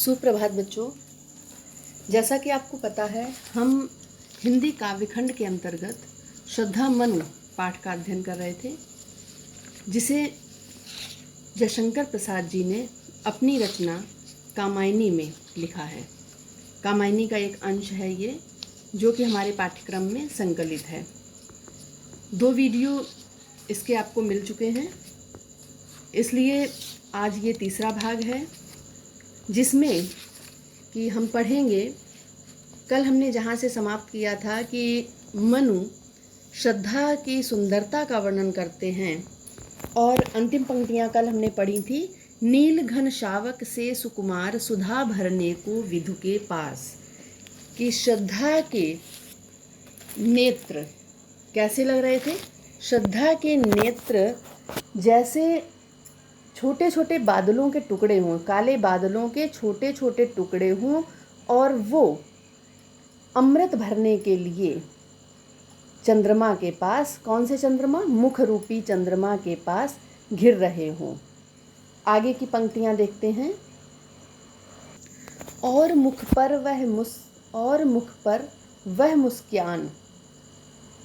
सुप्रभात बच्चों। जैसा कि आपको पता है, हम हिंदी काव्यखंड के अंतर्गत श्रद्धा मनु पाठ का अध्ययन कर रहे थे, जिसे जयशंकर प्रसाद जी ने अपनी रचना कामायनी में लिखा है। कामायनी का एक अंश है ये, जो कि हमारे पाठ्यक्रम में संकलित है। 2 वीडियो इसके आपको मिल चुके हैं, इसलिए आज ये तीसरा भाग है, जिसमें कि हम पढ़ेंगे। कल हमने जहाँ से समाप्त किया था कि मनु श्रद्धा की सुंदरता का वर्णन करते हैं, और अंतिम पंक्तियाँ कल हमने पढ़ी थी। नील घन शावक से सुकुमार सुधा भरने को विधु के पास। कि श्रद्धा के नेत्र कैसे लग रहे थे? श्रद्धा के नेत्र जैसे छोटे छोटे बादलों के टुकड़े हों, काले बादलों के छोटे छोटे टुकड़े हों, और वो अमृत भरने के लिए चंद्रमा के पास, कौन से चंद्रमा? मुख रूपी चंद्रमा के पास घिर रहे हों। आगे की पंक्तियां देखते हैं। और मुख पर वह मुस्कान।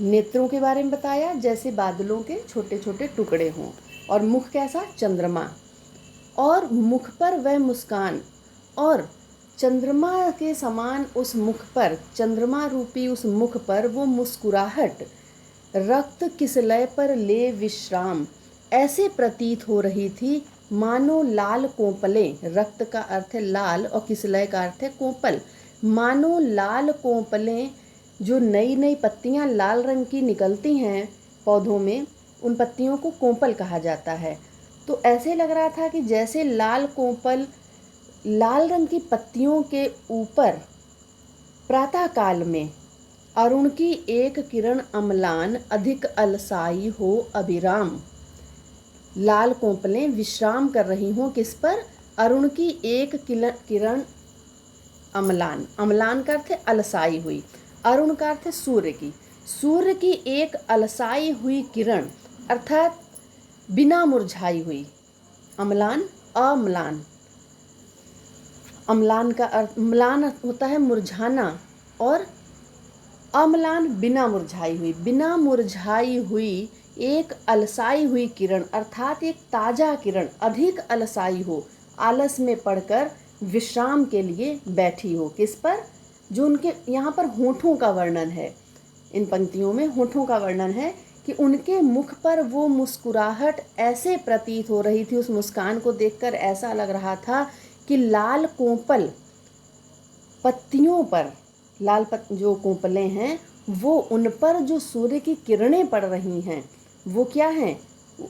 नेत्रों के बारे में बताया, जैसे बादलों के छोटे छोटे टुकड़े हों, और मुख कैसा? चंद्रमा। और मुख पर वह मुस्कान, और चंद्रमा के समान उस मुख पर, चंद्रमा रूपी उस मुख पर वो मुस्कुराहट रक्त किसलय पर ले विश्राम ऐसे प्रतीत हो रही थी, मानो लाल कोंपलें, रक्त का अर्थ है लाल और किसलय का अर्थ है कोंपल, मानो लाल कोंपलें, जो नई नई पत्तियां लाल रंग की निकलती हैं पौधों में, उन पत्तियों को कोंपल कहा जाता है। तो ऐसे लग रहा था कि जैसे लाल कोंपल, लाल रंग की पत्तियों के ऊपर प्रातःकाल में अरुण की एक किरण अम्लान अधिक अलसाई हो अभिराम। लाल कोंपलें विश्राम कर रही हों किस पर? अरुण की एक किरण अम्लान। अम्लान का अर्थ है अलसाई हुई, अरुण का अर्थ है सूर्य की। सूर्य की एक अलसाई हुई किरण अर्थात बिना मुरझाई हुई। अम्लान, अम्लान, अम्लान का अर्थ, म्लान होता है मुरझाना, और अम्लान बिना मुरझाई हुई। बिना मुरझाई हुई एक अलसाई हुई किरण अर्थात एक ताजा किरण अधिक अलसाई हो, आलस में पड़कर विश्राम के लिए बैठी हो। किस पर? जो उनके यहाँ पर होठों का वर्णन है, इन पंक्तियों में होठों का वर्णन है कि उनके मुख पर वो मुस्कुराहट ऐसे प्रतीत हो रही थी, उस मुस्कान को देखकर ऐसा लग रहा था कि लाल कोंपल पत्तियों पर, जो कोंपलें हैं वो, उन पर जो सूर्य की किरणें पड़ रही हैं वो क्या हैं?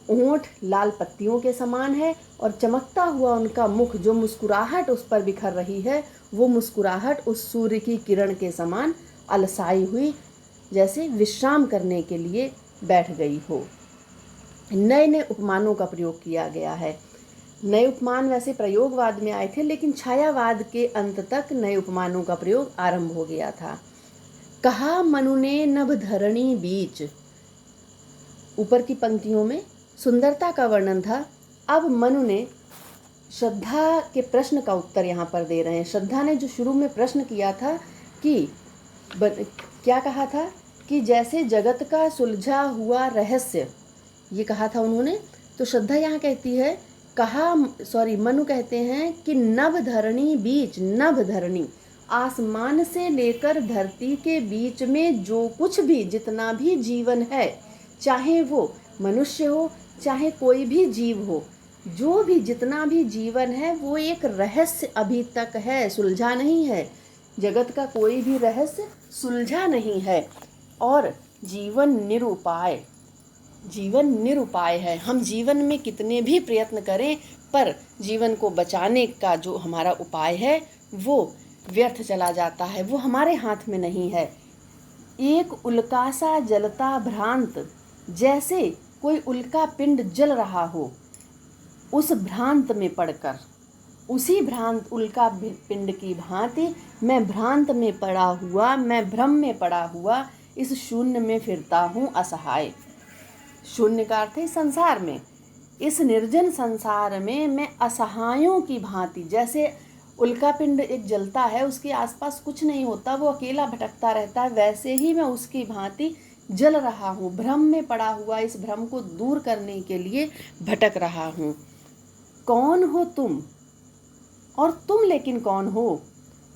होंठ लाल पत्तियों के समान है, और चमकता हुआ उनका मुख, जो मुस्कुराहट उस पर बिखर रही है, वो मुस्कुराहट उस सूर्य की किरण के समान अलसाई हुई, जैसे विश्राम करने के लिए बैठ गई हो। नए नए उपमानों का प्रयोग किया गया है। नए उपमान वैसे प्रयोगवाद में आए थे, लेकिन छायावाद के अंत तक नए उपमानों का प्रयोग आरंभ हो गया था। कहा मनु ने नभ धरणी बीच। ऊपर की पंक्तियों में सुंदरता का वर्णन था। अब मनु ने श्रद्धा के प्रश्न का उत्तर यहाँ पर दे रहे हैं। श्रद्धा ने जो शुरू में प्रश्न किया था कि क्या कहा था कि जैसे जगत का सुलझा हुआ रहस्य, ये कहा था उन्होंने। तो श्रद्धा यहाँ कहती है, मनु कहते हैं कि नभ धरणी बीच। नभ धरणी, आसमान से लेकर धरती के बीच में जो कुछ भी, जितना भी जीवन है, चाहे वो मनुष्य हो चाहे कोई भी जीव हो, जो भी जितना भी जीवन है वो एक रहस्य अभी तक है, सुलझा नहीं है। जगत का कोई भी रहस्य सुलझा नहीं है, और जीवन निरुपाय है। हम जीवन में कितने भी प्रयत्न करें, पर जीवन को बचाने का जो हमारा उपाय है वो व्यर्थ चला जाता है, वो हमारे हाथ में नहीं है। एक उल्का सा जलता भ्रांत, जैसे कोई उल्का पिंड जल रहा हो, उस भ्रांत में पड़कर, उसी भ्रांत उल्का पिंड की भांति मैं भ्रांत में पड़ा हुआ, मैं भ्रम में पड़ा हुआ इस शून्य में फिरता हूँ असहाय। शून्य का अर्थ है संसार में, इस निर्जन संसार में मैं असहायों की भांति, जैसे उल्का पिंड एक जलता है, उसके आसपास कुछ नहीं होता, वो अकेला भटकता रहता है, वैसे ही मैं उसकी भांति जल रहा हूँ, भ्रम में पड़ा हुआ इस भ्रम को दूर करने के लिए भटक रहा हूँ। कौन हो तुम, और तुम लेकिन कौन हो?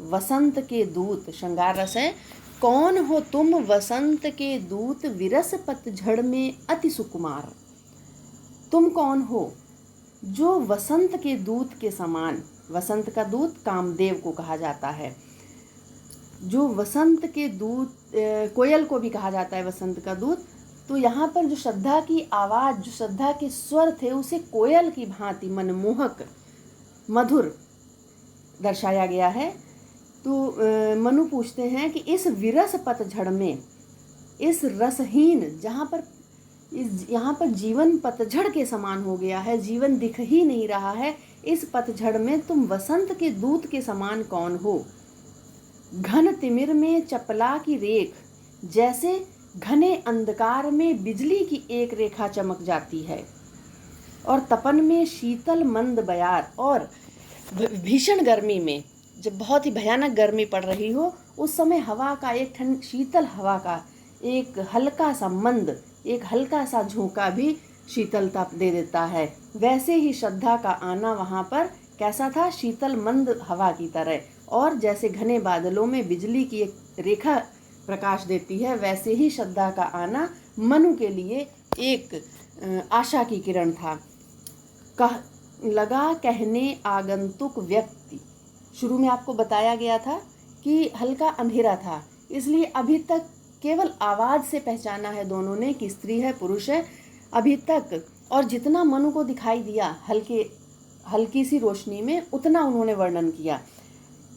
वसंत के दूत, श्रृंगार रस है। कौन हो तुम वसंत के दूत, विरस पतझड़ में अति सुकुमार। तुम कौन हो जो वसंत के दूत के समान, वसंत का दूत कामदेव को कहा जाता है, जो वसंत के दूत, कोयल को भी कहा जाता है वसंत का दूत। तो यहाँ पर जो श्रद्धा की आवाज़, जो श्रद्धा के स्वर थे, उसे कोयल की भांति मनमोहक मधुर दर्शाया गया है। तो मनु पूछते हैं कि इस विरस पतझड़ में, इस रसहीन, यहाँ पर जीवन पतझड़ के समान हो गया है, जीवन दिख ही नहीं रहा है, इस पतझड़ में तुम वसंत के दूत के समान कौन हो? घन तिमिर में चपला की रेख, जैसे घने अंधकार में बिजली की एक रेखा चमक जाती है, और तपन में शीतल मंद बयार, और भीषण गर्मी में, जब बहुत ही भयानक गर्मी पड़ रही हो, उस समय हवा का एक शीतल हवा का एक हल्का सा मंद, एक हल्का सा झोंका भी शीतलता दे देता है। वैसे ही श्रद्धा का आना वहाँ पर कैसा था? शीतल मंद हवा की तरह, और जैसे घने बादलों में बिजली की एक रेखा प्रकाश देती है, वैसे ही श्रद्धा का आना मनु के लिए एक आशा की किरण था। लगा कहने आगंतुक व्यक्ति, शुरू में आपको बताया गया था कि हल्का अंधेरा था, इसलिए अभी तक केवल आवाज़ से पहचाना है दोनों ने कि स्त्री है पुरुष है अभी तक, और जितना मनु को दिखाई दिया हल्की सी रोशनी में, उतना उन्होंने वर्णन किया।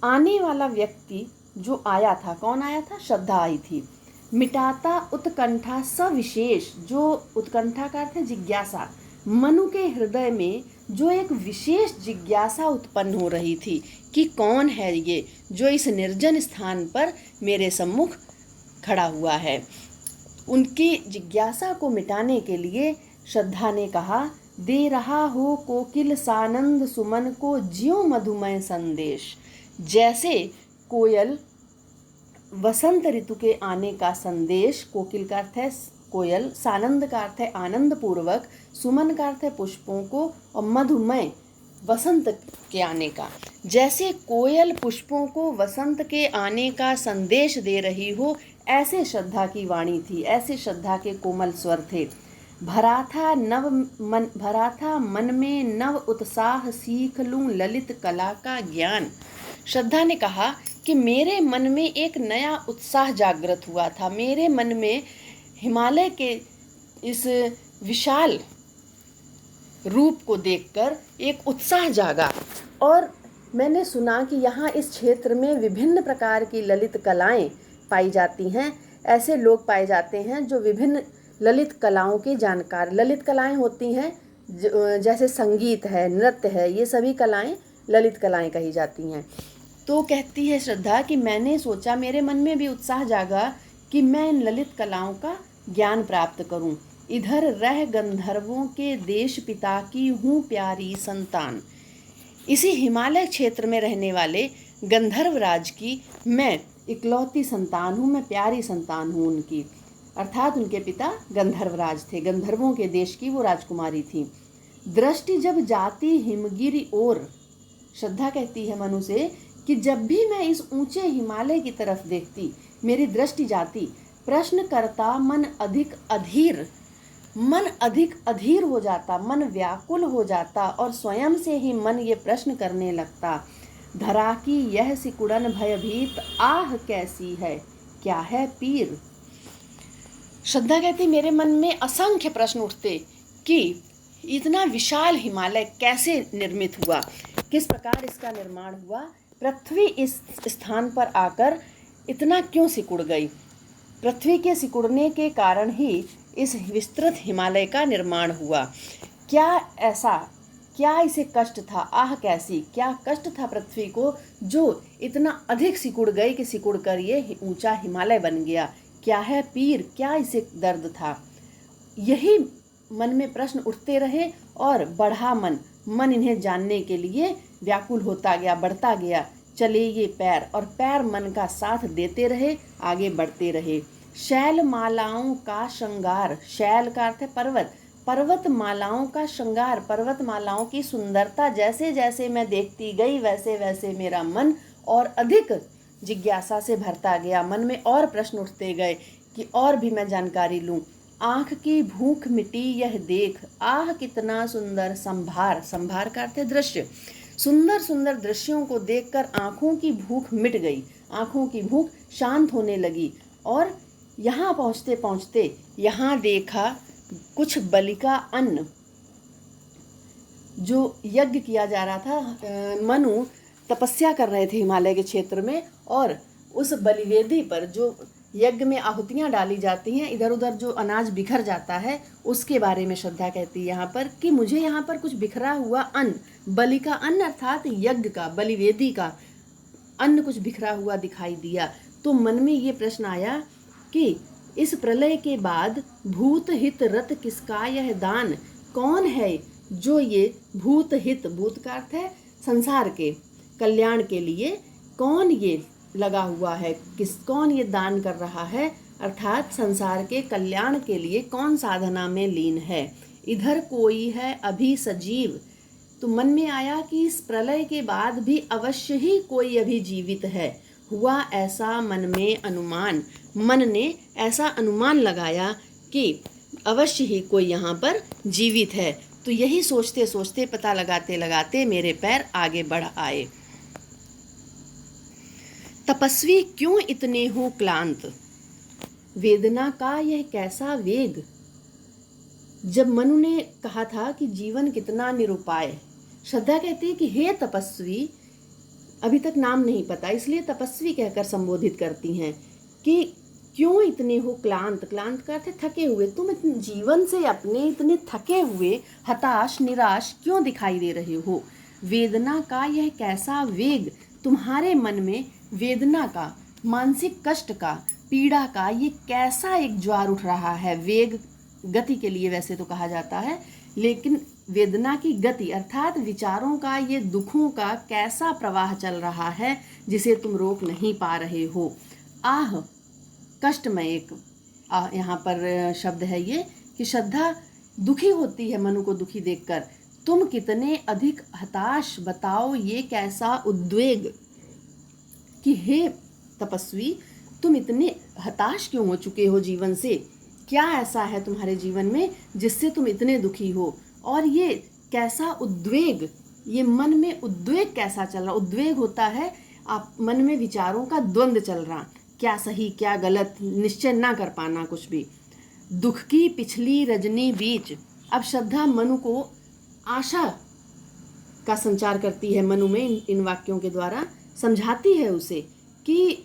आने वाला व्यक्ति जो आया था, कौन आया था? श्रद्धा आई थी। मिटाता उत्कंठा सविशेष, जो उत्कंठा का अर्थ है जिज्ञासा, मनु के हृदय में जो एक विशेष जिज्ञासा उत्पन्न हो रही थी कि कौन है ये जो इस निर्जन स्थान पर मेरे सम्मुख खड़ा हुआ है। उनकी जिज्ञासा को मिटाने के लिए श्रद्धा ने कहा, दे रहा हो कोकिल सानंद सुमन को ज्यों मधुमय संदेश। जैसे कोयल वसंत ऋतु के आने का संदेश, कोकिल का अर्थ है कोयल, सानंद का अर्थ है आनंद पूर्वक, सुमन का अर्थ है पुष्पों को, और मधुमय वसंत के आने का। जैसे कोयल पुष्पों को वसंत के आने का संदेश दे रही हो, ऐसे श्रद्धा की वाणी थी, ऐसे श्रद्धा के कोमल स्वर थे। भरा था मन में नव उत्साह, सीख लूं ललित कला का ज्ञान। श्रद्धा ने कहा कि मेरे मन में एक नया उत्साह जागृत हुआ था, मेरे मन में हिमालय के इस विशाल रूप को देखकर एक उत्साह जागा, और मैंने सुना कि यहाँ इस क्षेत्र में विभिन्न प्रकार की ललित कलाएं पाई जाती हैं। ऐसे लोग पाए जाते हैं जो विभिन्न ललित कलाओं के जानकार। ललित कलाएं होती हैं जैसे संगीत है, नृत्य है, ये सभी कलाएं ललित कलाएं कही जाती हैं। तो कहती है श्रद्धा कि मैंने सोचा, मेरे मन में भी उत्साह जागा कि मैं इन ललित कलाओं का ज्ञान प्राप्त करूं। इधर रह गंधर्वों के देश पिता की हूँ प्यारी संतान। इसी हिमालय क्षेत्र में रहने वाले गंधर्व राज की मैं इकलौती संतान हूँ, मैं प्यारी संतान हूँ उनकी, अर्थात उनके पिता गंधर्व राज थे, गंधर्वों के देश की वो राजकुमारी थी। दृष्टि जब जाती हिमगिरी ओर, श्रद्धा कहती है मनु से कि जब भी मैं इस ऊंचे हिमालय की तरफ देखती, मेरी दृष्टि जाती, प्रश्न करता मन अधिक अधीर हो जाता, मन व्याकुल हो जाता, और स्वयं से ही मन ये प्रश्न करने लगता, धरा की यह सिकुड़न भयभीत आह कैसी है, क्या है पीर। श्रद्धा कहती मेरे मन में असंख्य प्रश्न उठते कि इतना विशाल हिमालय कैसे निर्मित हुआ, किस प्रकार इसका निर्माण हुआ, पृथ्वी इस स्थान पर आकर इतना क्यों सिकुड़ गई, पृथ्वी के सिकुड़ने के कारण ही इस विस्तृत हिमालय का निर्माण हुआ, क्या इसे कष्ट था, आह कैसी, क्या कष्ट था पृथ्वी को जो इतना अधिक सिकुड़ गई कि सिकुड़ कर ये ऊंचा हिमालय बन गया, क्या है पीर, क्या इसे दर्द था। यही मन में प्रश्न उठते रहे और बढ़ा मन, मन इन्हें जानने के लिए व्याकुल होता गया, बढ़ता गया। चले ये पैर, और पैर मन का साथ देते रहे, आगे बढ़ते रहे। शैल मालाओं का श्रृंगार, शैल का अर्थ है पर्वत, पर्वत मालाओं का श्रृंगार, पर्वत मालाओं की सुंदरता जैसे जैसे मैं देखती गई वैसे वैसे मेरा मन और अधिक जिज्ञासा से भरता गया। मन में और प्रश्न उठते गए कि और भी मैं जानकारी लूं। आँख की भूख मिटी यह देख, आह कितना सुंदर संभार, संभार का अर्थ है दृश्य। सुंदर सुंदर दृश्यों को देखकर आँखों की भूख मिट गई, आँखों की भूख शांत होने लगी। और यहाँ पहुँचते पहुँचते यहाँ देखा कुछ बलि का अन्न, जो यज्ञ किया जा रहा था। मनु तपस्या कर रहे थे हिमालय के क्षेत्र में, और उस बलिवेदी पर जो यज्ञ में आहुतियाँ डाली जाती हैं, इधर उधर जो अनाज बिखर जाता है, उसके बारे में श्रद्धा कहती है यहाँ पर कि मुझे यहाँ पर कुछ बिखरा हुआ अन्न, बलि का अन्न अर्थात यज्ञ का, बलिवेदी का अन्न कुछ बिखरा हुआ दिखाई दिया। तो मन में ये प्रश्न आया कि इस प्रलय के बाद भूत हित रत किसका यह दान, कौन है जो ये भूत हित, भूत का अर्थ है संसार के कल्याण के लिए, कौन ये लगा हुआ है, कौन ये दान कर रहा है, अर्थात संसार के कल्याण के लिए कौन साधना में लीन है। इधर कोई है अभी सजीव, तो मन में आया कि इस प्रलय के बाद भी अवश्य ही कोई अभी जीवित है। हुआ ऐसा मन में अनुमान, मन ने ऐसा अनुमान लगाया कि अवश्य ही कोई यहाँ पर जीवित है। तो यही सोचते सोचते, पता लगाते लगाते मेरे पैर आगे बढ़ आए। तपस्वी क्यों इतने हो क्लांत, वेदना का यह कैसा वेग। जब मनु ने कहा था कि जीवन कितना निरुपाय, श्रद्धा कहती है कि हे तपस्वी, अभी तक नाम नहीं पता इसलिए तपस्वी कहकर संबोधित करती हैं कि क्यों इतने हो क्लांत, क्लांत का अर्थ है थके हुए, तुम जीवन से अपने इतने थके हुए, हताश निराश क्यों दिखाई दे रहे हो। वेदना का यह कैसा वेग, तुम्हारे मन में वेदना का, मानसिक कष्ट का, पीड़ा का ये कैसा एक ज्वार उठ रहा है। वेग गति के लिए वैसे तो कहा जाता है, लेकिन वेदना की गति अर्थात विचारों का, ये दुखों का कैसा प्रवाह चल रहा है जिसे तुम रोक नहीं पा रहे हो। आह कष्टमय एक यहाँ पर शब्द है ये कि श्रद्धा दुखी होती है मनु को दुखी देखकर। तुम कितने अधिक हताश, बताओ ये कैसा उद्वेग कि हे तपस्वी, तुम इतने हताश क्यों हो चुके हो जीवन से, क्या ऐसा है तुम्हारे जीवन में जिससे तुम इतने दुखी हो। और ये कैसा उद्वेग, ये मन में उद्वेग कैसा चल रहा। उद्वेग होता है आप मन में विचारों का द्वंद्व चल रहा, क्या सही क्या गलत, निश्चय ना कर पाना कुछ भी। दुख की पिछली रजनी बीच, अब श्रद्धा मनु को आशा का संचार करती है, मनु में इन वाक्यों के द्वारा समझाती है उसे कि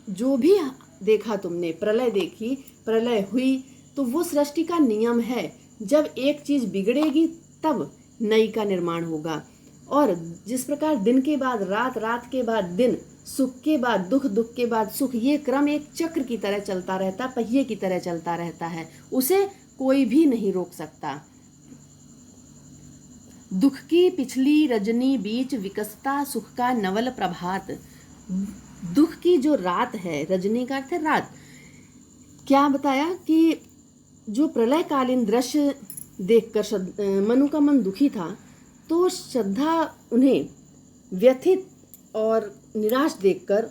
जो भी देखा तुमने, प्रलय देखी, प्रलय हुई, तो वो सृष्टि का नियम है, जब एक चीज़ बिगड़ेगी तब नई का निर्माण होगा। और जिस प्रकार दिन के बाद रात, रात के बाद दिन, सुख के बाद दुख, दुख के बाद सुख, ये क्रम एक चक्र की तरह चलता रहता, पहिए की तरह चलता रहता है, उसे कोई भी नहीं रोक सकता। दुख की पिछली रजनी बीच विकसता सुख का नवल प्रभात। दुख की जो रात है, रजनी का अर्थ है रात, क्या बताया कि जो प्रलयकालीन दृश्य देखकर मनु का मन दुखी था, तो श्रद्धा उन्हें व्यथित और निराश देखकर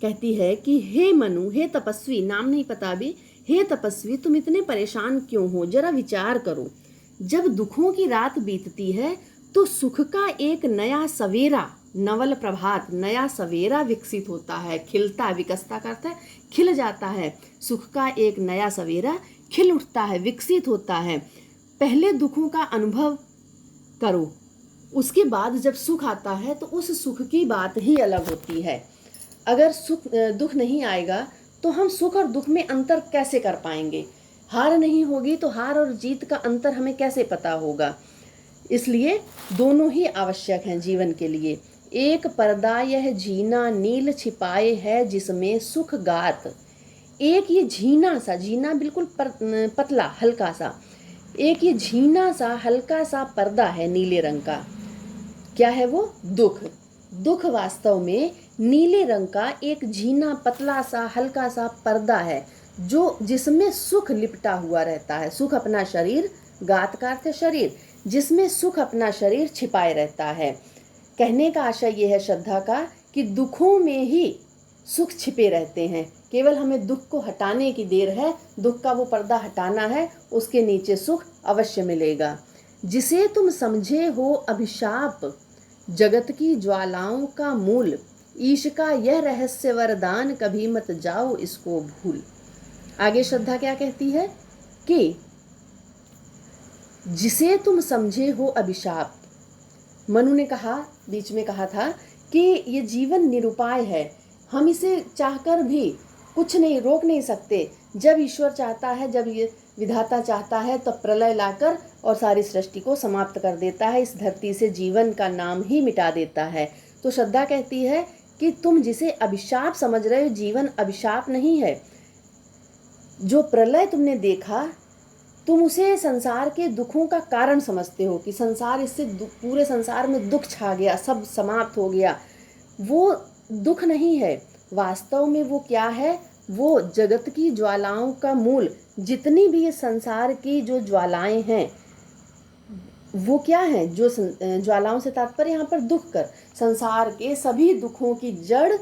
कहती है कि हे मनु, हे तपस्वी, नाम नहीं पता भी, हे तपस्वी तुम इतने परेशान क्यों हो, जरा विचार करो। जब दुखों की रात बीतती है तो सुख का एक नया सवेरा, नवल प्रभात, नया सवेरा विकसित होता है, खिलता, विकसता का अर्थ है खिल जाता है। सुख का एक नया सवेरा खिल उठता है, विकसित होता है। पहले दुखों का अनुभव करो, उसके बाद जब सुख आता है तो उस सुख की बात ही अलग होती है। अगर दुख नहीं आएगा तो हम सुख और दुख में अंतर कैसे कर पाएंगे। हार नहीं होगी तो हार और जीत का अंतर हमें कैसे पता होगा। इसलिए दोनों ही आवश्यक हैं जीवन के लिए। एक पर्दा यह झीना नील छिपाए है जिसमें सुख गात। एक ये झीना सा, झीना बिल्कुल पतला हल्का सा, एक ये झीना सा हल्का सा पर्दा है नीले रंग का, क्या है वो? दुख। दुख वास्तव में नीले रंग का एक झीना पतला सा हल्का सा पर्दा है जो जिसमें सुख लिपटा हुआ रहता है। सुख अपना शरीर, गात का अर्थ है शरीर, जिसमें सुख अपना शरीर छिपाए रहता है। कहने का आशय ये है श्रद्धा का कि दुखों में ही सुख छिपे रहते हैं। केवल हमें दुख को हटाने की देर है, दुख का वो पर्दा हटाना है, उसके नीचे सुख अवश्य मिलेगा। जिसे तुम समझे हो अभिशाप, जगत की ज्वालाओं का मूल, ईश का यह रहस्य वरदान, कभी मत जाओ इसको भूल। आगे श्रद्धा क्या कहती है कि जिसे तुम समझे हो अभिशाप। मनु ने कहा, बीच में कहा था कि ये जीवन निरुपाय है, हम इसे चाहकर भी कुछ नहीं रोक नहीं सकते। जब ईश्वर चाहता है, जब ये विधाता चाहता है, तब प्रलय लाकर और सारी सृष्टि को समाप्त कर देता है, इस धरती से जीवन का नाम ही मिटा देता है। तो श्रद्धा कहती है कि तुम जिसे अभिशाप समझ रहे हो, जीवन अभिशाप नहीं है। जो प्रलय तुमने देखा, तुम उसे संसार के दुखों का कारण समझते हो कि संसार इससे पूरे संसार में दुख छा गया, सब समाप्त हो गया। वो दुख नहीं है, वास्तव में वो क्या है? वो जगत की ज्वालाओं का मूल। जितनी भी ये संसार की जो ज्वालाएं हैं वो क्या है? जो ज्वालाओं से तात्पर्य यहाँ पर दुख कर, संसार के सभी दुखों की जड़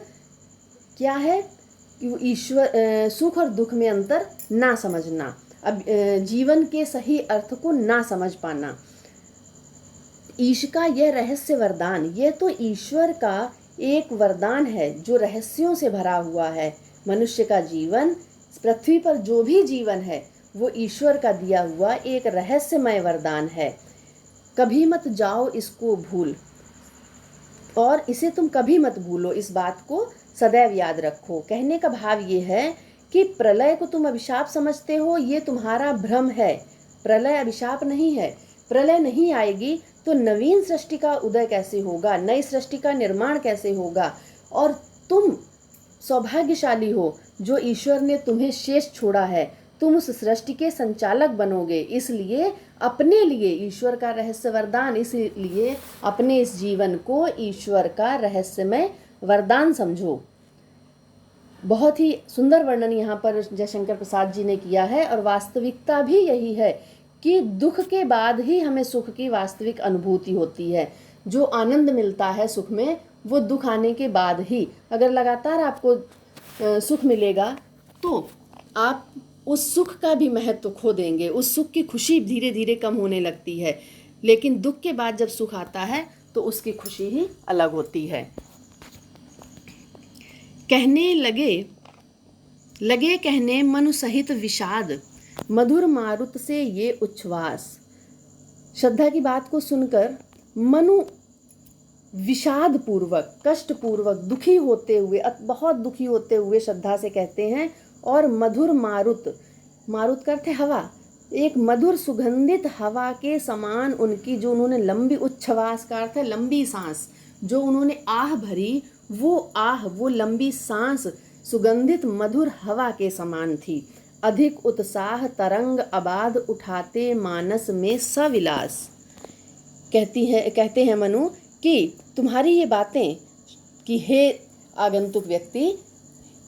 क्या है? ईश्वर, सुख और दुख में अंतर ना समझना, अब जीवन के सही अर्थ को ना समझ पाना। ईश का यह रहस्य वरदान, ये तो ईश्वर का एक वरदान है जो रहस्यों से भरा हुआ है। मनुष्य का जीवन, पृथ्वी पर जो भी जीवन है वो ईश्वर का दिया हुआ एक रहस्यमय वरदान है। कभी मत जाओ इसको भूल, और इसे तुम कभी मत भूलो, इस बात को सदैव याद रखो। कहने का भाव ये है कि प्रलय को तुम अभिशाप समझते हो, ये तुम्हारा भ्रम है। प्रलय अभिशाप नहीं है। प्रलय नहीं आएगी तो नवीन सृष्टि का उदय कैसे होगा, नई सृष्टि का निर्माण कैसे होगा? और तुम सौभाग्यशाली हो जो ईश्वर ने तुम्हें शेष छोड़ा है, तुम उस सृष्टि के संचालक बनोगे। इसलिए अपने लिए ईश्वर का रहस्य वरदान, इसलिए अपने इस जीवन को ईश्वर का रहस्यमय वरदान समझो। बहुत ही सुंदर वर्णन यहाँ पर जयशंकर प्रसाद जी ने किया है, और वास्तविकता भी यही है कि दुख के बाद ही हमें सुख की वास्तविक अनुभूति होती है। जो आनंद मिलता है सुख में, वो दुख आने के बाद ही। अगर लगातार आपको सुख मिलेगा तो आप उस सुख का भी महत्व खो देंगे, उस सुख की खुशी धीरे धीरे कम होने लगती है। लेकिन दुख के बाद जब सुख आता है तो उसकी खुशी ही अलग होती है। कहने लगे कहने मनु सहित विषाद, मधुर मारुत से ये उच्छ्वास। श्रद्धा की बात को सुनकर मनु विषाद पूर्वक, कष्ट पूर्वक, दुखी होते हुए, बहुत दुखी होते हुए श्रद्धा से कहते हैं, और मधुर मारुत, मारुत का अर्थ है हवा, एक मधुर सुगंधित हवा के समान उनकी जो उन्होंने लंबी, उच्छ्वास का अर्थ है लंबी सांस, जो उन्होंने आह भरी, वो आह, वो लंबी सांस सुगंधित मधुर हवा के समान थी। अधिक उत्साह तरंग अबाध उठाते मानस में सविलास। कहते हैं मनु कि तुम्हारी ये बातें, कि हे आगंतुक व्यक्ति,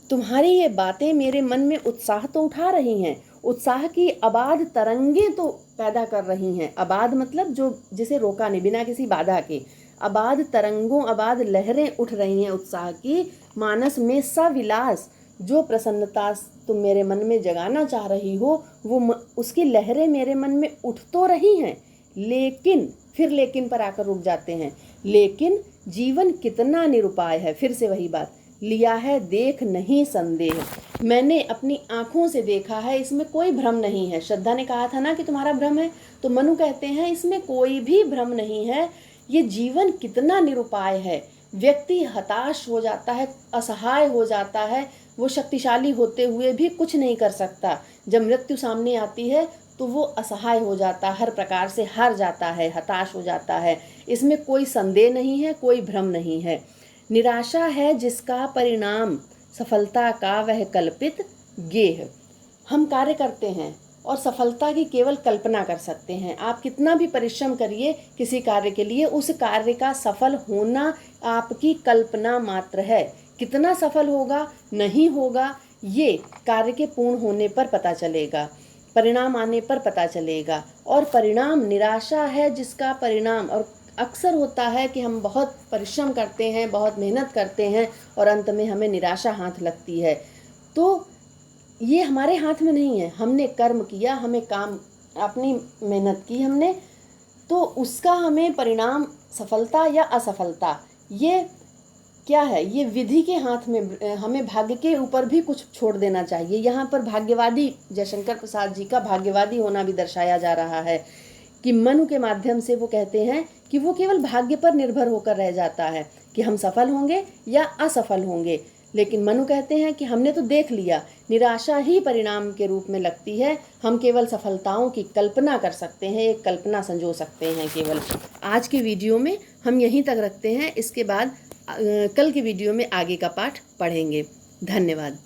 तुम्हारी ये बातें मेरे मन में उत्साह तो उठा रही हैं, उत्साह की अबाध तरंगें तो पैदा कर रही हैं। अबाध मतलब जो जिसे रोका नहीं, बिना किसी बाधा के। अबाध तरंगों, अबाध लहरें उठ रही हैं उत्साह की। मानस में सविलास, जो प्रसन्नता तुम मेरे मन में जगाना चाह रही हो, वो उसकी लहरें मेरे मन में उठ तो रही हैं, लेकिन फिर लेकिन पर आकर रुक जाते हैं। लेकिन जीवन कितना निरुपाय है, फिर से वही बात, लिया है देख नहीं संदेह, मैंने अपनी आंखों से देखा है, इसमें कोई भ्रम नहीं है। श्रद्धा ने कहा था ना कि तुम्हारा भ्रम है, तो मनु कहते हैं इसमें कोई भी भ्रम नहीं है। ये जीवन कितना निरुपाय है, व्यक्ति हताश हो जाता है, असहाय हो जाता है, वो शक्तिशाली होते हुए भी कुछ नहीं कर सकता। जब मृत्यु सामने आती है तो वो असहाय हो जाता है, हर प्रकार से हार जाता है, हताश हो जाता है। इसमें कोई संदेह नहीं है, कोई भ्रम नहीं है। निराशा है जिसका परिणाम सफलता का वह कल्पित गेह। हम कार्य करते हैं और सफलता की केवल कल्पना कर सकते हैं। आप कितना भी परिश्रम करिए किसी कार्य के लिए, उस कार्य का सफल होना आपकी कल्पना मात्र है। कितना सफल होगा नहीं होगा ये कार्य के पूर्ण होने पर पता चलेगा, परिणाम आने पर पता चलेगा। और परिणाम निराशा है जिसका परिणाम, और अक्सर होता है कि हम बहुत परिश्रम करते हैं, बहुत मेहनत करते हैं और अंत में हमें निराशा हाथ लगती है। तो ये हमारे हाथ में नहीं है। हमने कर्म किया, हमें काम, अपनी मेहनत की हमने, तो उसका हमें परिणाम सफलता या असफलता ये क्या है, ये विधि के हाथ में। हमें भाग्य के ऊपर भी कुछ छोड़ देना चाहिए। यहाँ पर भाग्यवादी जयशंकर प्रसाद जी का भाग्यवादी होना भी दर्शाया जा रहा है कि मनु के माध्यम से वो कहते हैं कि वो केवल भाग्य पर निर्भर होकर रह जाता है कि हम सफल होंगे या असफल होंगे। लेकिन मनु कहते हैं कि हमने तो देख लिया, निराशा ही परिणाम के रूप में लगती है। हम केवल सफलताओं की कल्पना कर सकते हैं, एक कल्पना संजो सकते हैं केवल। आज की वीडियो में हम यहीं तक रखते हैं। इसके बाद कल की वीडियो में आगे का पाठ पढ़ेंगे। धन्यवाद।